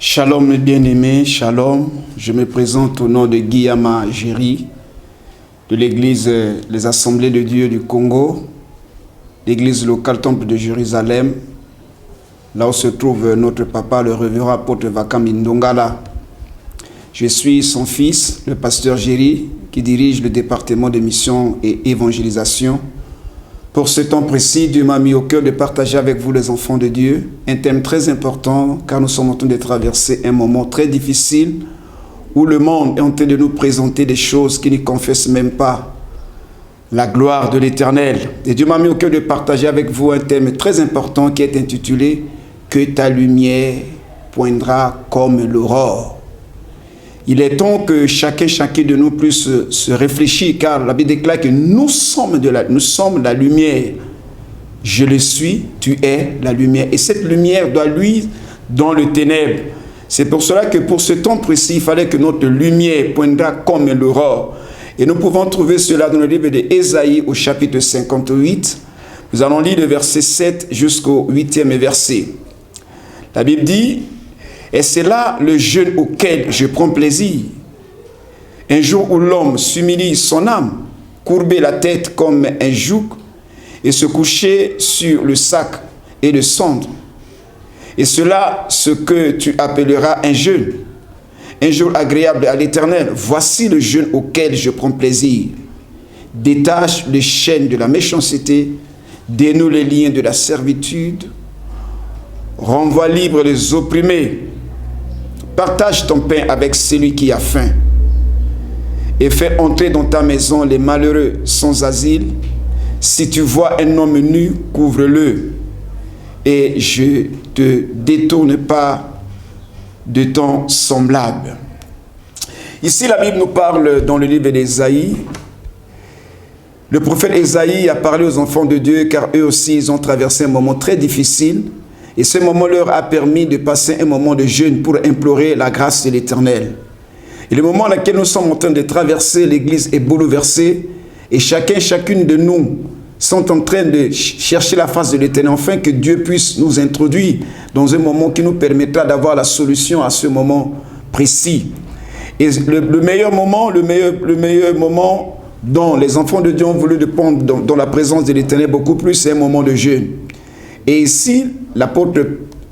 Shalom mes bien-aimés, shalom. Je me présente au nom de Guillama Géry, de l'église Les Assemblées de Dieu du Congo, l'église locale Temple de Jérusalem, là où se trouve notre papa, le révérend apôtre Vakam Ndongala. Je suis son fils, le pasteur Géry, qui dirige le département de mission et évangélisation. Pour ce temps précis, Dieu m'a mis au cœur de partager avec vous les enfants de Dieu un thème très important car nous sommes en train de traverser un moment très difficile où le monde est en train de nous présenter des choses qui ne confessent même pas la gloire de l'Éternel. Et Dieu m'a mis au cœur de partager avec vous un thème très important qui est intitulé « Que ta lumière poindra comme l'aurore ». Il est temps que chacun de nous puisse se réfléchir, car la Bible déclare que nous sommes la lumière. Je le suis, tu es la lumière. Et cette lumière doit luire dans le ténèbre. C'est pour cela que pour ce temps précis, il fallait que notre lumière poindra comme l'aurore. Et nous pouvons trouver cela dans le livre d'Ésaïe au chapitre 58. Nous allons lire le verset 7 jusqu'au 8e verset. La Bible dit: et c'est là le jeûne auquel je prends plaisir. Un jour où l'homme s'humilie son âme, courber la tête comme un joug et se coucher sur le sac et le cendre. Et cela, ce que tu appelleras un jeûne, un jour agréable à l'Éternel. Voici le jeûne auquel je prends plaisir. Détache les chaînes de la méchanceté, dénoue les liens de la servitude, renvoie libre les opprimés. Partage ton pain avec celui qui a faim et fais entrer dans ta maison les malheureux sans asile. Si tu vois un homme nu, couvre-le et je te détourne pas de ton semblable. Ici, la Bible nous parle dans le livre d'Ésaïe. Le prophète Ésaïe a parlé aux enfants de Dieu car eux aussi, ils ont traversé un moment très difficile. Et ce moment leur a permis de passer un moment de jeûne pour implorer la grâce de l'Éternel. Et le moment dans lequel nous sommes en train de traverser, l'Église est bouleversée. Et chacune de nous sont en train de chercher la face de l'Éternel, afin que Dieu puisse nous introduire dans un moment qui nous permettra d'avoir la solution à ce moment précis. Et le meilleur moment dont les enfants de Dieu ont voulu dépendre dans la présence de l'Éternel beaucoup plus, c'est un moment de jeûne. Et ici, l'apôtre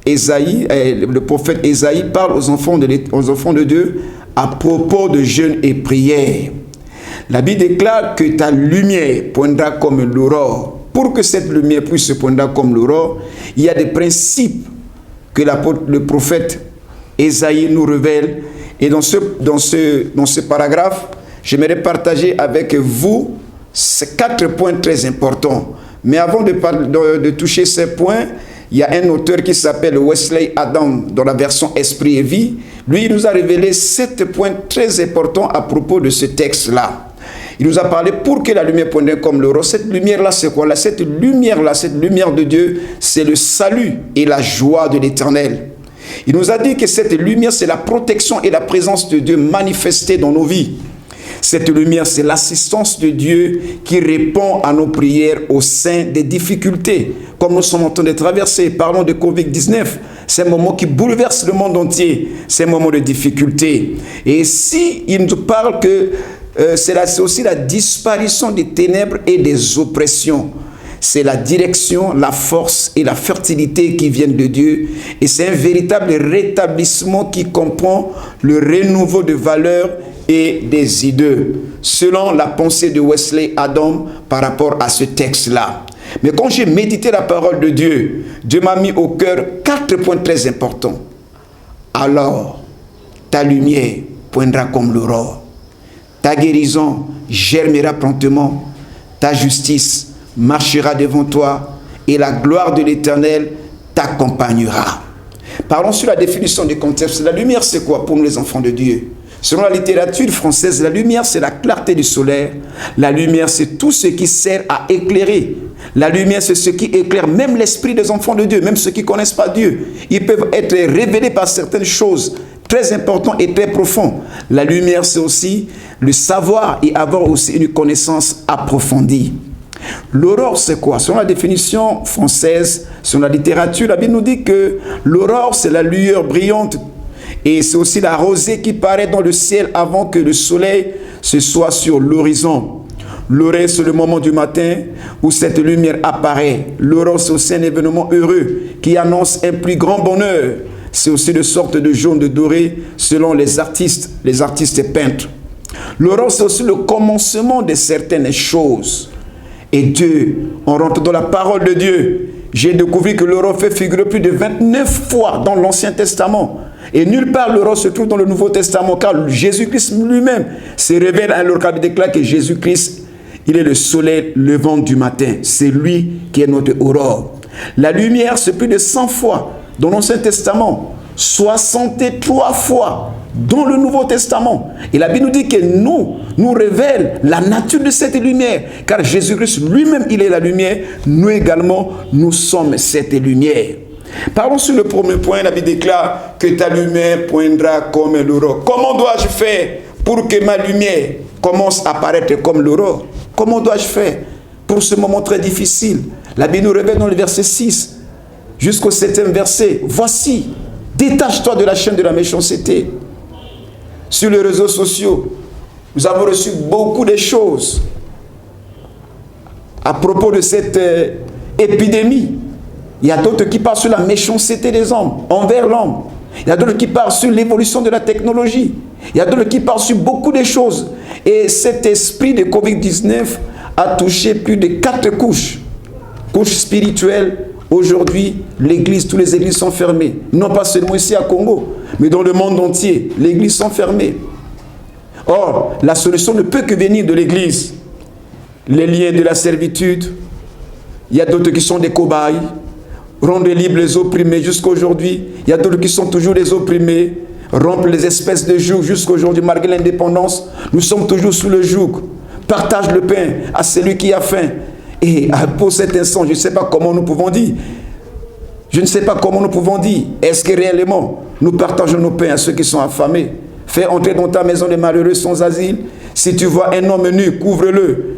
Ésaïe, le prophète Ésaïe parle aux enfants de Dieu à propos de jeûne et prière. La Bible déclare que ta lumière poindra comme l'aurore. Pour que cette lumière puisse se poindre comme l'aurore, il y a des principes que le prophète Ésaïe nous révèle. Et dans ce paragraphe, j'aimerais partager avec vous ces 4 points très importants. Mais avant de toucher ces points, il y a un auteur qui s'appelle Wesley Adam, dans la version Esprit et Vie. Lui, il nous a révélé 7 points très importants à propos de ce texte-là. Il nous a parlé pour que la lumière pointe comme l'aurore. Cette lumière-là, c'est quoi? Cette lumière de Dieu, c'est le salut et la joie de l'Éternel. Il nous a dit que cette lumière, c'est la protection et la présence de Dieu manifestée dans nos vies. Cette lumière, c'est l'assistance de Dieu qui répond à nos prières au sein des difficultés, comme nous sommes en train de traverser. Parlons de Covid-19, c'est un moment qui bouleverse le monde entier, c'est un moment de difficulté. Et ici, il nous parle que c'est aussi la disparition des ténèbres et des oppressions. C'est la direction, la force et la fertilité qui viennent de Dieu. Et c'est un véritable rétablissement qui comprend le renouveau de valeurs et des idées, selon la pensée de Wesley Adam par rapport à ce texte-là. Mais quand j'ai médité la parole de Dieu, Dieu m'a mis au cœur 4 points très importants. Alors, ta lumière poindra comme l'aurore, ta guérison germera promptement, ta justice marchera devant toi et la gloire de l'Éternel t'accompagnera. Parlons sur la définition du contexte. La lumière, c'est quoi pour nous les enfants de Dieu? Selon la littérature française, la lumière, c'est la clarté du soleil. La lumière, c'est tout ce qui sert à éclairer. La lumière, c'est ce qui éclaire même l'esprit des enfants de Dieu, même ceux qui ne connaissent pas Dieu. Ils peuvent être révélés par certaines choses très importantes et très profondes. La lumière, c'est aussi le savoir et avoir aussi une connaissance approfondie. L'aurore, c'est quoi? Selon la définition française, selon la littérature, la Bible nous dit que l'aurore, c'est la lueur brillante Et c'est aussi la rosée qui paraît dans le ciel avant que le soleil se soit sur l'horizon. L'aurore, c'est le moment du matin où cette lumière apparaît. L'aurore, c'est aussi un événement heureux qui annonce un plus grand bonheur. C'est aussi de sorte de jaune, de doré, selon les artistes peintres. L'aurore, c'est aussi le commencement de certaines choses. Et Dieu, on rentre dans la parole de Dieu. J'ai découvert que l'aurore fait figurer plus de 29 fois dans l'Ancien Testament. Et nulle part l'aurore se trouve dans le Nouveau Testament, car Jésus-Christ lui-même se révèle à l'aurore, il déclare que Jésus-Christ, il est le soleil levant du matin. C'est lui qui est notre aurore. La lumière, c'est plus de 100 fois dans l'Ancien Testament, 63 fois dans le Nouveau Testament. Et la Bible nous dit que nous révèle la nature de cette lumière. Car Jésus-Christ lui-même, il est la lumière. Nous également, nous sommes cette lumière. Parlons sur le premier point. La Bible déclare que ta lumière poindra comme l'aurore. Comment dois-je faire pour que ma lumière commence à apparaître comme l'aurore? Comment dois-je faire pour ce moment très difficile? La Bible nous révèle dans le verset 6 jusqu'au 7e verset. Voici, détache-toi de la chaîne de la méchanceté. Sur les réseaux sociaux, nous avons reçu beaucoup de choses à propos de cette épidémie. Il y a d'autres qui parlent sur la méchanceté des hommes envers l'homme. Il y a d'autres qui parlent sur l'évolution de la technologie. Il y a d'autres qui parlent sur beaucoup de choses. Et cet esprit de Covid-19 a touché plus de 4 couches. Couche spirituelle. Aujourd'hui, l'église, toutes les églises sont fermées. Non pas seulement ici à Congo, mais dans le monde entier, les églises sont fermées. Or, la solution ne peut que venir de l'église. Les liens de la servitude, il y a d'autres qui sont des cobayes, rendre libres les opprimés jusqu'à aujourd'hui. Il y a d'autres qui sont toujours des opprimés, rompre les espèces de joug jusqu'à aujourd'hui, malgré l'indépendance. Nous sommes toujours sous le joug. Partage le pain à celui qui a faim. Et pour cet instant, je ne sais pas comment nous pouvons dire. Je ne sais pas comment nous pouvons dire. Est-ce que réellement, nous partageons nos pains à ceux qui sont affamés? Fais entrer dans ta maison les malheureux sans asile. Si tu vois un homme nu, couvre-le.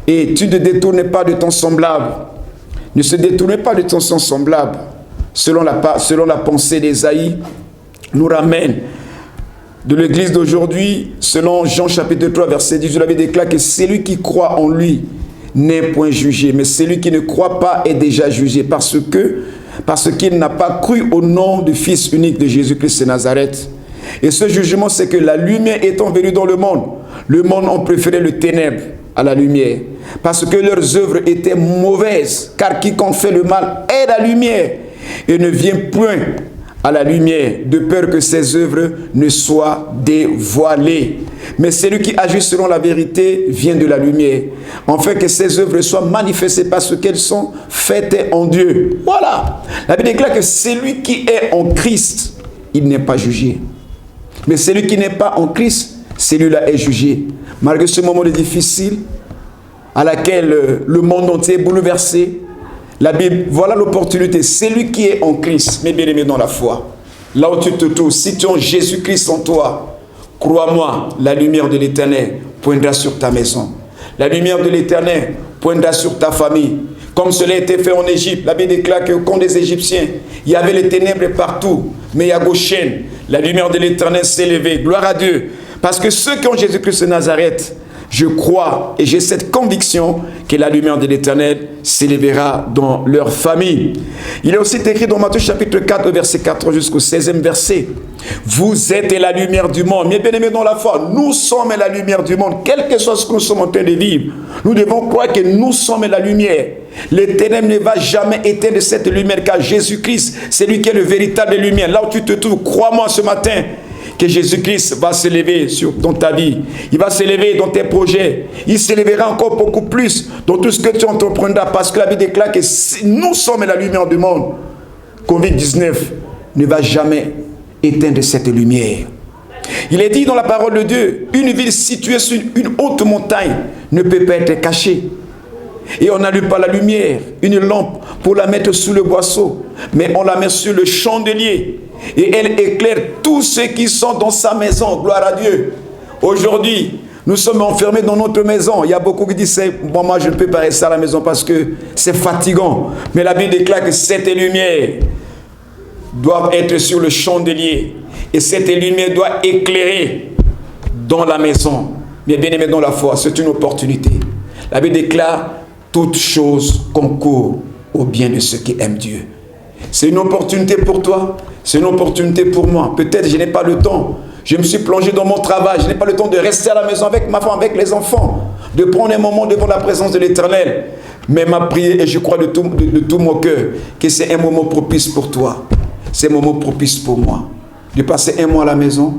Et tu ne détournes pas de ton semblable. Ne se détournez pas de ton semblable. Selon la pensée d'Ésaïe, nous ramène de l'église d'aujourd'hui, selon Jean chapitre 3, verset 10, je l'avais déclaré que celui qui croit en lui n'est point jugé, mais celui qui ne croit pas est déjà jugé parce qu'il n'a pas cru au nom du Fils unique de Jésus-Christ de Nazareth. Et ce jugement, c'est que la lumière étant venue dans le monde a préféré le ténèbre à la lumière, parce que leurs œuvres étaient mauvaises, car quiconque fait le mal est la lumière et ne vient point à la lumière, de peur que ses œuvres ne soient dévoilées. Mais celui qui agit selon la vérité vient de la lumière, afin que ses œuvres soient manifestées parce qu'elles sont faites en Dieu. Voilà. La Bible déclare que celui qui est en Christ, il n'est pas jugé. Mais celui qui n'est pas en Christ, celui-là est jugé. Malgré ce moment difficile, à laquelle le monde entier est bouleversé, la Bible, voilà l'opportunité. Celui qui est en Christ, mes bien-aimés dans la foi, là où tu te trouves, si tu as Jésus-Christ en toi, crois-moi, la lumière de l'Éternel poindra sur ta maison. La lumière de l'Éternel poindra sur ta famille. Comme cela a été fait en Égypte, la Bible déclare qu'au camp des Égyptiens, il y avait les ténèbres partout, mais à Goshen, la lumière de l'Éternel s'est levée. Gloire à Dieu. Parce que ceux qui ont Jésus-Christ de Nazareth, je crois et j'ai cette conviction que la lumière de l'Éternel s'élèvera dans leur famille. Il est aussi écrit dans Matthieu chapitre 4, verset 4 jusqu'au 16e verset. Vous êtes la lumière du monde. Mes bien-aimés dans la foi, nous sommes la lumière du monde. Quel que soit ce que nous sommes en train de vivre, nous devons croire que nous sommes la lumière. Les ténèbres ne va jamais éteindre cette lumière, car Jésus-Christ, c'est lui qui est le véritable lumière. Là où tu te trouves, crois-moi ce matin, que Jésus-Christ va s'élever dans ta vie. Il va s'élever dans tes projets. Il s'élèvera encore beaucoup plus dans tout ce que tu entreprendras. Parce que la Bible déclare que nous sommes la lumière du monde. Covid-19 ne va jamais éteindre cette lumière. Il est dit dans la parole de Dieu, une ville située sur une haute montagne ne peut pas être cachée. Et on n'allume pas la lumière, une lampe pour la mettre sous le boisseau, mais on la met sur le chandelier. Et elle éclaire tous ceux qui sont dans sa maison. Gloire à Dieu. Aujourd'hui, nous sommes enfermés dans notre maison. Il y a beaucoup qui disent, bon, moi je ne peux pas rester à la maison parce que c'est fatigant. Mais la Bible déclare que cette lumière doit être sur le chandelier. Et cette lumière doit éclairer dans la maison. Mais bien aimé dans la foi, c'est une opportunité. La Bible déclare, toutes choses concourent au bien de ceux qui aiment Dieu. C'est une opportunité pour toi, c'est une opportunité pour moi. Peut-être je n'ai pas le temps. Je me suis plongé dans mon travail. Je n'ai pas le temps de rester à la maison avec ma femme, avec les enfants, de prendre un moment devant la présence de l'Éternel. Mais ma prière, et je crois de tout mon cœur, que c'est un moment propice pour toi. C'est un moment propice pour moi. De passer un mois à la maison,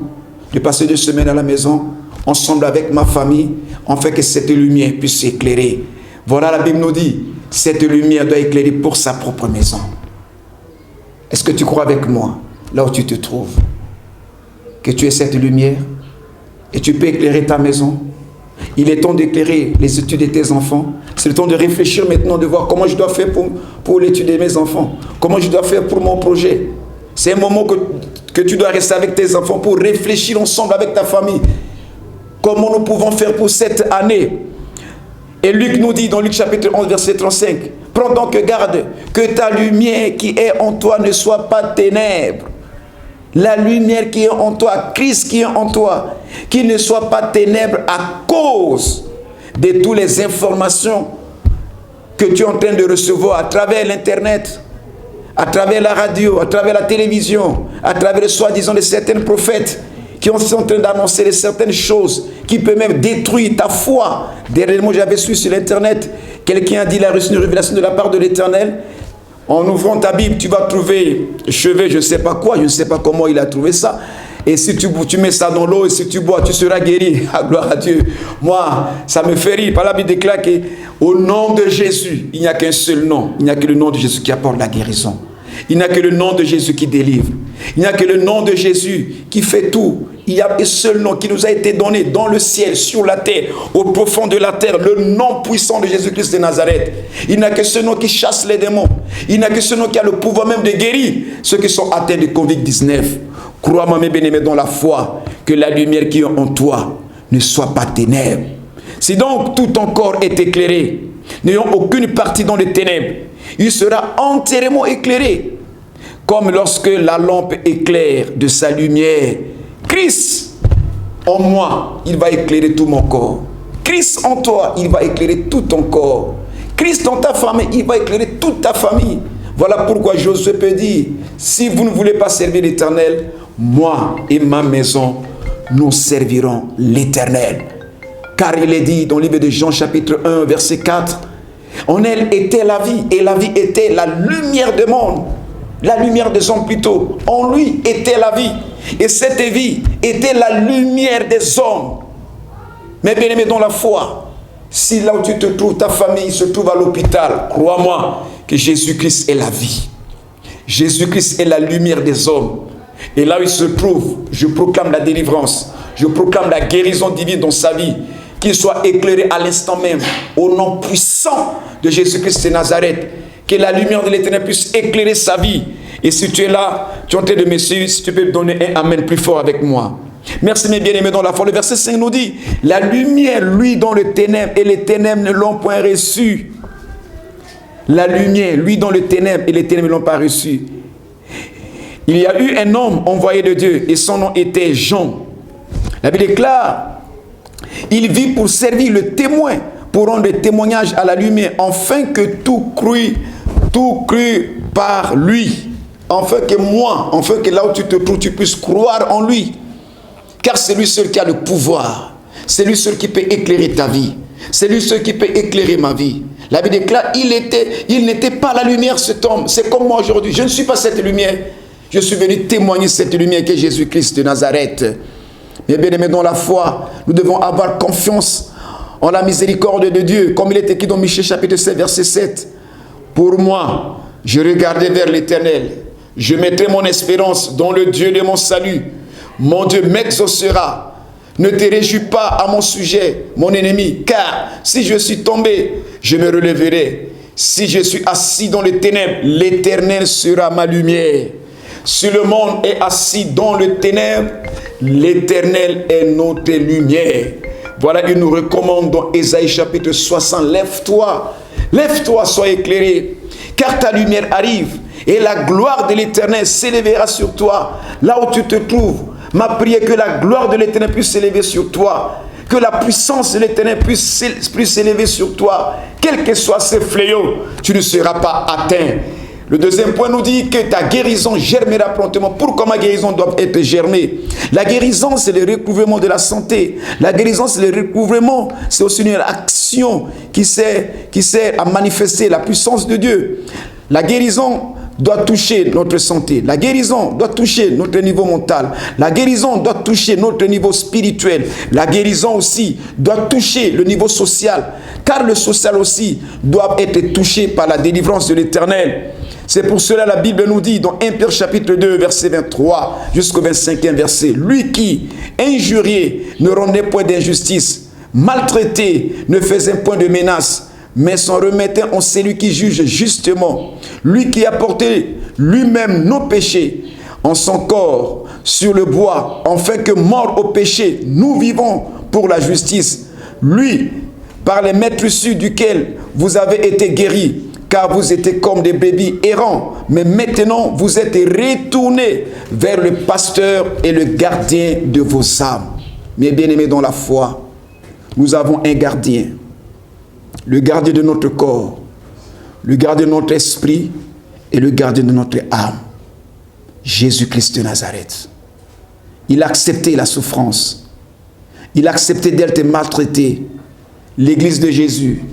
de passer 2 semaines à la maison, ensemble avec ma famille, afin que cette lumière puisse éclairer. Voilà, la Bible nous dit, cette lumière doit éclairer pour sa propre maison. Est-ce que tu crois avec moi, là où tu te trouves, que tu es cette lumière et tu peux éclairer ta maison? Il est temps d'éclairer les études de tes enfants. C'est le temps de réfléchir maintenant, de voir comment je dois faire pour l'étude de mes enfants. Comment je dois faire pour mon projet. C'est un moment que tu dois rester avec tes enfants pour réfléchir ensemble avec ta famille. Comment nous pouvons faire pour cette année? Et Luc nous dit dans Luc chapitre 11 verset 35, prends donc garde que ta lumière qui est en toi ne soit pas ténèbres. La lumière qui est en toi, Christ qui est en toi, qui ne soit pas ténèbres à cause de toutes les informations que tu es en train de recevoir à travers l'Internet, à travers la radio, à travers la télévision, à travers soi-disant de certains prophètes qui sont en train d'annoncer de certaines choses qui peuvent même détruire ta foi. Dernièrement, j'avais su sur l'Internet, quelqu'un a dit, il a reçu une révélation de la part de l'Éternel. En ouvrant ta Bible, tu vas trouver chevet, je ne sais pas quoi, je ne sais pas comment il a trouvé ça. Et si tu mets ça dans l'eau et si tu bois, tu seras guéri. Ah, gloire à Dieu. Moi, ça me fait rire. Par la Bible déclare qu'au nom de Jésus, il n'y a qu'un seul nom. Il n'y a que le nom de Jésus qui apporte la guérison. Il n'y a que le nom de Jésus qui délivre. Il n'y a que le nom de Jésus qui fait tout. Il y a un seul nom qui nous a été donné dans le ciel, sur la terre, au profond de la terre, le nom puissant de Jésus-Christ de Nazareth. Il n'y a que ce nom qui chasse les démons. Il n'y a que ce nom qui a le pouvoir même de guérir ceux qui sont atteints de Covid-19. Crois-moi, mes bien-aimés, dans la foi, que la lumière qui est en toi ne soit pas ténèbres. Si donc tout ton corps est éclairé, n'ayant aucune partie dans les ténèbres, il sera entièrement éclairé, comme lorsque la lampe éclaire de sa lumière. Christ en moi, il va éclairer tout mon corps. Christ en toi, il va éclairer tout ton corps. Christ dans ta famille, il va éclairer toute ta famille. Voilà pourquoi Josué peut dire, si vous ne voulez pas servir l'Éternel, moi et ma maison, nous servirons l'Éternel. Car il est dit dans le livre de Jean chapitre 1 verset 4, en elle était la vie et la vie était la lumière du monde. La lumière des hommes plutôt. En lui était la vie. Et cette vie était la lumière des hommes. Mais bien aimé dans la foi, si là où tu te trouves, ta famille se trouve à l'hôpital, crois-moi que Jésus-Christ est la vie. Jésus-Christ est la lumière des hommes. Et là où il se trouve, je proclame la délivrance. Je proclame la guérison divine dans sa vie. Qu'il soit éclairé à l'instant même, au nom puissant de Jésus-Christ de Nazareth. Que la lumière de l'Éternel puisse éclairer sa vie. Et si tu es là, tu es en train de me suivre, si tu peux me donner un amen plus fort avec moi. Merci mes bien-aimés dans la foi. Le verset 5 nous dit, la lumière, lui, dans le ténèbre, et les ténèbres ne l'ont point reçu. La lumière, lui, dans le ténèbre, et les ténèbres ne l'ont pas reçu. Il y a eu un homme envoyé de Dieu, et son nom était Jean. La Bible déclare, il vit pour servir le témoin, pour rendre le témoignage à la lumière, afin que tout crût par lui. Afin que moi, afin que là où tu te trouves, tu puisses croire en lui. Car c'est lui seul qui a le pouvoir. C'est lui seul qui peut éclairer ta vie. C'est lui seul qui peut éclairer ma vie. La Bible déclare, il n'était pas la lumière, cet homme. C'est comme moi aujourd'hui. Je ne suis pas cette lumière. Je suis venu témoigner cette lumière qui est Jésus-Christ de Nazareth. Mais bien aimés dans la foi, nous devons avoir confiance en la miséricorde de Dieu. Comme il est écrit dans Michée chapitre 7, verset 7. Pour moi, je regardais vers l'Éternel. Je mettrai mon espérance dans le Dieu de mon salut. Mon Dieu m'exaucera. Ne te réjouis pas à mon sujet, mon ennemi, car si je suis tombé, je me relèverai. Si je suis assis dans les ténèbres, l'Éternel sera ma lumière. Si le monde est assis dans le ténèbre, l'Éternel est notre lumière. Voilà, il nous recommande dans Ésaïe chapitre 60, lève-toi, sois éclairé, car ta lumière arrive, Et la gloire de l'Éternel s'élèvera sur toi, là où tu te trouves. Ma prière, que la gloire de l'Éternel puisse s'élever sur toi. Que la puissance de l'Éternel puisse s'élever sur toi. Quels que soient ces fléaux, tu ne seras pas atteint. Le deuxième point nous dit que ta guérison germera promptement. Pourquoi ma guérison doit être germée? La guérison, c'est le recouvrement de la santé. La guérison, c'est le recouvrement. C'est aussi une action qui sert à manifester la puissance de Dieu. La guérison doit toucher notre santé. La guérison doit toucher notre niveau mental. La guérison doit toucher notre niveau spirituel. La guérison aussi doit toucher le niveau social. Car le social aussi doit être touché par la délivrance de l'Éternel. C'est pour cela la Bible nous dit dans 1 Pierre chapitre 2 verset 23 jusqu'au 25e verset, lui qui, injurié, ne rendait point d'injustice, maltraité, ne faisait point de menace, mais s'en remettait en celui qui juge justement, lui qui a porté lui-même nos péchés en son corps sur le bois, afin que mort au péché, nous vivons pour la justice. Lui, par les maîtresses duquel vous avez été guéris, car vous étiez comme des brebis errants, mais maintenant vous êtes retournés vers le pasteur et le gardien de vos âmes. Mes bien-aimés dans la foi, nous avons un gardien, le gardien de notre corps, le gardien de notre esprit et le gardien de notre âme, Jésus-Christ de Nazareth. Il a accepté la souffrance, il a accepté d'être maltraité. L'église de Jésus,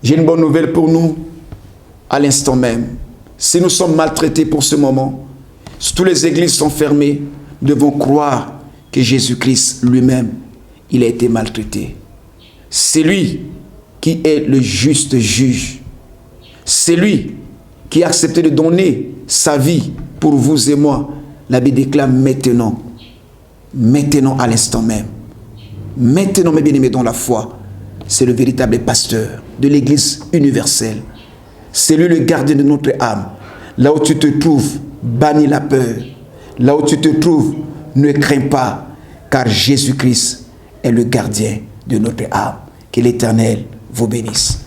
j'ai une bonne nouvelle pour nous à l'instant même. Si nous sommes maltraités pour ce moment, si toutes les églises sont fermées, nous devons croire que Jésus-Christ lui-même, il a été maltraité. C'est lui qui est le juste juge. C'est lui qui a accepté de donner sa vie pour vous et moi. La Bible déclare maintenant à l'instant même. Maintenant, mes bien-aimés dans la foi, c'est le véritable pasteur de l'Église universelle. C'est lui le gardien de notre âme. Là où tu te trouves, bannis la peur. Là où tu te trouves, ne crains pas, car Jésus-Christ est le gardien de notre âme. Que l'Éternel vous bénisse.